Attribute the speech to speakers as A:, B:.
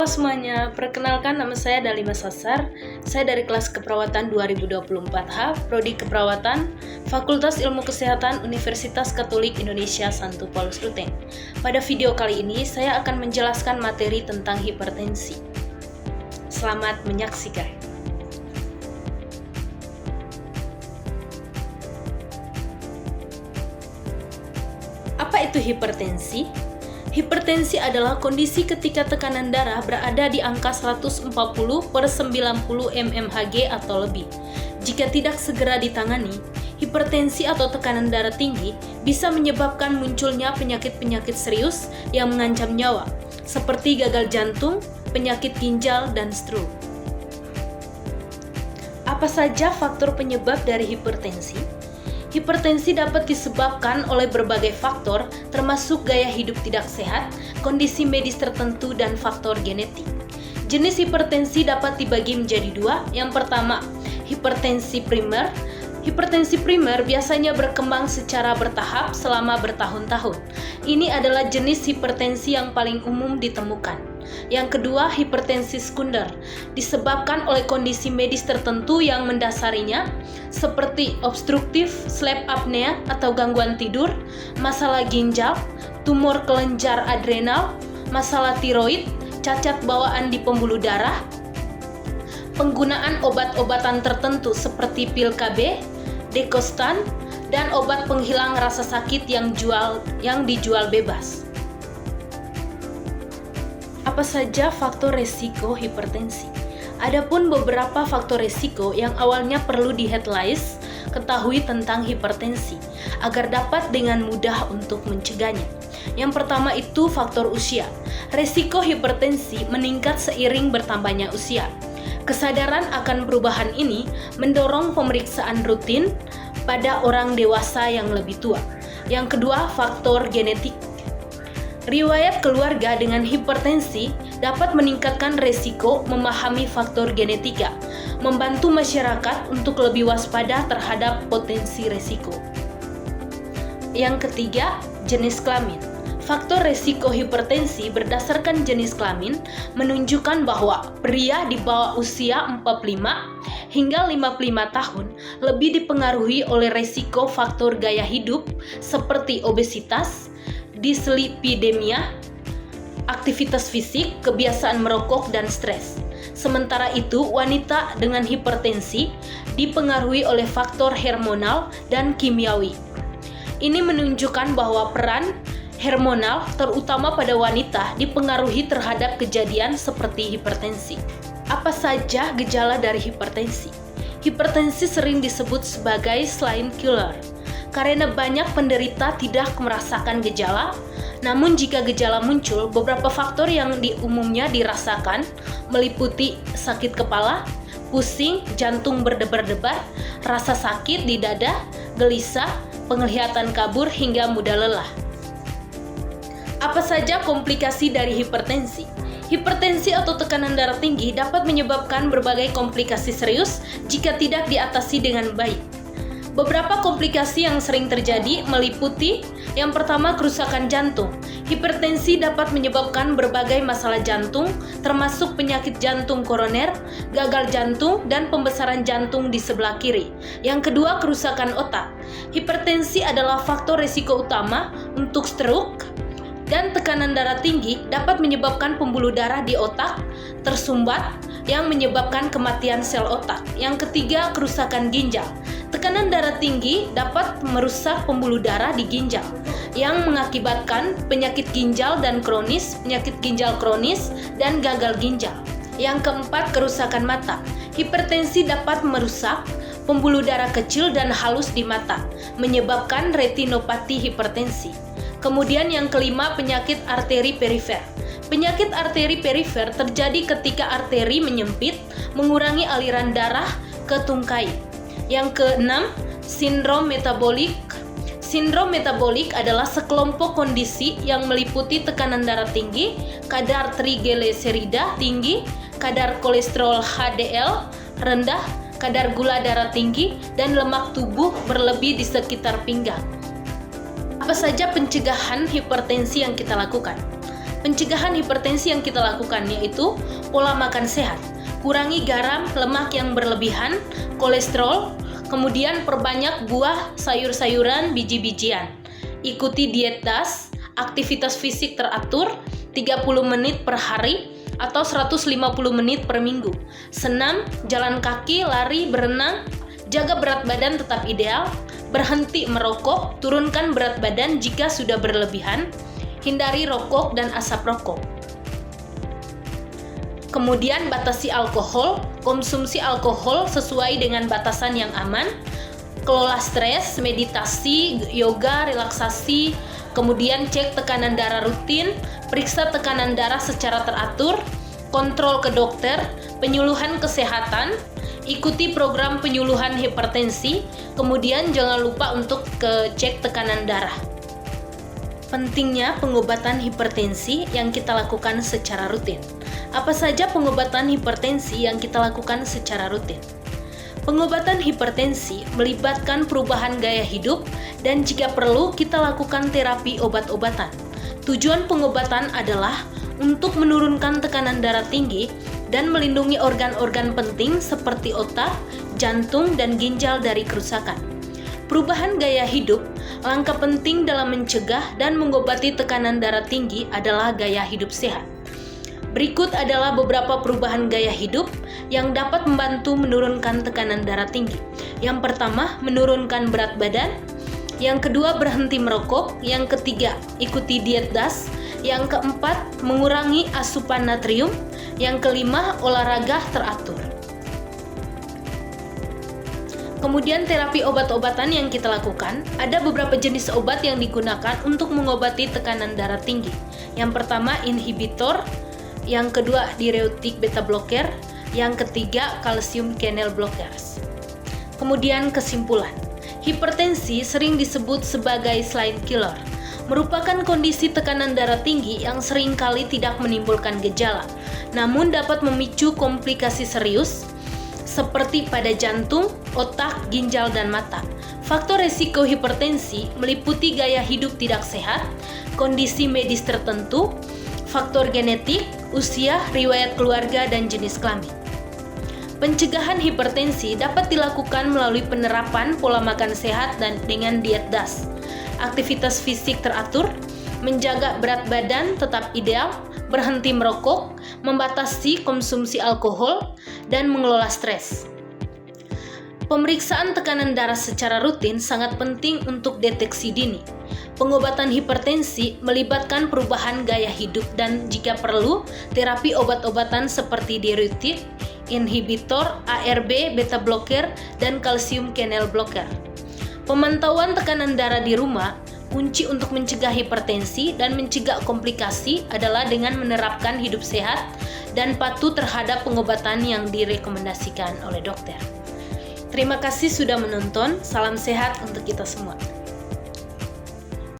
A: Halo semuanya, perkenalkan nama saya Dalima Sasar. Saya dari kelas keperawatan 2024H, Prodi Keperawatan, Fakultas Ilmu Kesehatan Universitas Katolik Indonesia Santo Paulus Ruteng. Pada video kali ini, saya akan menjelaskan materi tentang hipertensi. Selamat menyaksikan. Apa itu hipertensi? Hipertensi adalah kondisi ketika tekanan darah berada di angka 140/90 mmHg atau lebih. Jika tidak segera ditangani, hipertensi atau tekanan darah tinggi bisa menyebabkan munculnya penyakit-penyakit serius yang mengancam nyawa, seperti gagal jantung, penyakit ginjal, dan stroke. Apa saja faktor penyebab dari hipertensi? Hipertensi dapat disebabkan oleh berbagai faktor, termasuk gaya hidup tidak sehat, kondisi medis tertentu, dan faktor genetik. Jenis hipertensi dapat dibagi menjadi dua. Yang pertama, hipertensi primer. Hipertensi primer biasanya berkembang secara bertahap selama bertahun-tahun. Ini adalah jenis hipertensi yang paling umum ditemukan. Yang kedua, hipertensi sekunder, disebabkan oleh kondisi medis tertentu yang mendasarinya, seperti obstruktif sleep apnea atau gangguan tidur, masalah ginjal, tumor kelenjar adrenal, masalah tiroid, cacat bawaan di pembuluh darah, penggunaan obat-obatan tertentu seperti pil KB, Dekostan, dan obat penghilang rasa sakit yang dijual bebas. Apa saja faktor resiko hipertensi? Adapun beberapa faktor resiko yang awalnya perlu di-headlines, ketahui tentang hipertensi, agar dapat dengan mudah untuk mencegahnya. Yang pertama itu faktor usia. Resiko hipertensi meningkat seiring bertambahnya usia. Kesadaran akan perubahan ini mendorong pemeriksaan rutin pada orang dewasa yang lebih tua. Yang kedua, faktor genetik. Riwayat keluarga dengan hipertensi dapat meningkatkan resiko memahami faktor genetika, membantu masyarakat untuk lebih waspada terhadap potensi resiko. Yang ketiga, jenis kelamin. Faktor resiko hipertensi berdasarkan jenis kelamin menunjukkan bahwa pria di bawah usia 45 hingga 55 tahun lebih dipengaruhi oleh resiko faktor gaya hidup seperti obesitas, dislipidemia, aktivitas fisik, kebiasaan merokok, dan stres. Sementara itu, wanita dengan hipertensi dipengaruhi oleh faktor hormonal dan kimiawi. Ini menunjukkan bahwa peran hormonal, terutama pada wanita, dipengaruhi terhadap kejadian seperti hipertensi. Apa saja gejala dari hipertensi? Hipertensi sering disebut sebagai silent killer, karena banyak penderita tidak merasakan gejala. Namun jika gejala muncul, beberapa faktor yang umumnya dirasakan meliputi sakit kepala, pusing, jantung berdebar-debar, rasa sakit di dada, gelisah, penglihatan kabur, hingga mudah lelah. Apa saja komplikasi dari hipertensi? Hipertensi atau tekanan darah tinggi dapat menyebabkan berbagai komplikasi serius jika tidak diatasi dengan baik. Beberapa komplikasi yang sering terjadi meliputi yang pertama, kerusakan jantung. Hipertensi dapat menyebabkan berbagai masalah jantung, termasuk penyakit jantung koroner, gagal jantung, dan pembesaran jantung di sebelah kiri. Yang kedua, kerusakan otak. Hipertensi adalah faktor risiko utama untuk stroke, dan tekanan darah tinggi dapat menyebabkan pembuluh darah di otak tersumbat yang menyebabkan kematian sel otak. Yang ketiga, kerusakan ginjal. Tekanan darah tinggi dapat merusak pembuluh darah di ginjal yang mengakibatkan penyakit ginjal dan kronis, penyakit ginjal kronis, dan gagal ginjal. Yang keempat, kerusakan mata. Hipertensi dapat merusak pembuluh darah kecil dan halus di mata, menyebabkan retinopati hipertensi. Kemudian yang kelima, penyakit arteri perifer. Penyakit arteri perifer terjadi ketika arteri menyempit, mengurangi aliran darah ke tungkai. Yang keenam, sindrom metabolik. Sindrom metabolik adalah sekelompok kondisi yang meliputi tekanan darah tinggi, kadar trigliserida tinggi, kadar kolesterol HDL rendah, kadar gula darah tinggi, dan lemak tubuh berlebih di sekitar pinggang. Apa saja pencegahan hipertensi yang kita lakukan? Pencegahan hipertensi yang kita lakukan yaitu pola makan sehat, kurangi garam, lemak yang berlebihan, kolesterol, kemudian perbanyak buah, sayur-sayuran, biji-bijian. Ikuti diet DAS, aktivitas fisik teratur, 30 menit per hari atau 150 menit per minggu. Senam, jalan kaki, lari, berenang, jaga berat badan tetap ideal, berhenti merokok, turunkan berat badan jika sudah berlebihan, hindari rokok dan asap rokok. Kemudian batasi alkohol, konsumsi alkohol sesuai dengan batasan yang aman, kelola stres, meditasi, yoga, relaksasi, kemudian cek tekanan darah rutin, periksa tekanan darah secara teratur, kontrol ke dokter, penyuluhan kesehatan, ikuti program penyuluhan hipertensi, kemudian jangan lupa untuk cek tekanan darah. Pentingnya pengobatan hipertensi yang kita lakukan secara rutin. Apa saja pengobatan hipertensi yang kita lakukan secara rutin? Pengobatan hipertensi melibatkan perubahan gaya hidup dan jika perlu kita lakukan terapi obat-obatan. Tujuan pengobatan adalah untuk menurunkan tekanan darah tinggi dan melindungi organ-organ penting seperti otak, jantung, dan ginjal dari kerusakan. Perubahan gaya hidup, langkah penting dalam mencegah dan mengobati tekanan darah tinggi adalah gaya hidup sehat. Berikut adalah beberapa perubahan gaya hidup yang dapat membantu menurunkan tekanan darah tinggi. Yang pertama, menurunkan berat badan. Yang kedua, berhenti merokok. Yang ketiga, ikuti diet DAS. Yang keempat, mengurangi asupan natrium. Yang kelima, olahraga teratur. Kemudian terapi obat-obatan yang kita lakukan, ada beberapa jenis obat yang digunakan untuk mengobati tekanan darah tinggi. Yang pertama, inhibitor. Yang kedua, diuretik beta blocker. Yang ketiga, calcium channel blockers. Kemudian kesimpulan, hipertensi sering disebut sebagai silent killer, merupakan kondisi tekanan darah tinggi yang seringkali tidak menimbulkan gejala, namun dapat memicu komplikasi serius seperti pada jantung, otak, ginjal, dan mata. Faktor risiko hipertensi meliputi gaya hidup tidak sehat, kondisi medis tertentu, faktor genetik, usia, riwayat keluarga, dan jenis kelamin. Pencegahan hipertensi dapat dilakukan melalui penerapan pola makan sehat dan dengan diet DAS, aktivitas fisik teratur, menjaga berat badan tetap ideal, berhenti merokok, membatasi konsumsi alkohol, dan mengelola stres. Pemeriksaan tekanan darah secara rutin sangat penting untuk deteksi dini. Pengobatan hipertensi melibatkan perubahan gaya hidup dan jika perlu, terapi obat-obatan seperti diuretik, inhibitor, ARB, beta blocker, dan calcium channel blocker. Pemantauan tekanan darah di rumah, kunci untuk mencegah hipertensi dan mencegah komplikasi adalah dengan menerapkan hidup sehat dan patuh terhadap pengobatan yang direkomendasikan oleh dokter. Terima kasih sudah menonton, salam sehat untuk kita semua.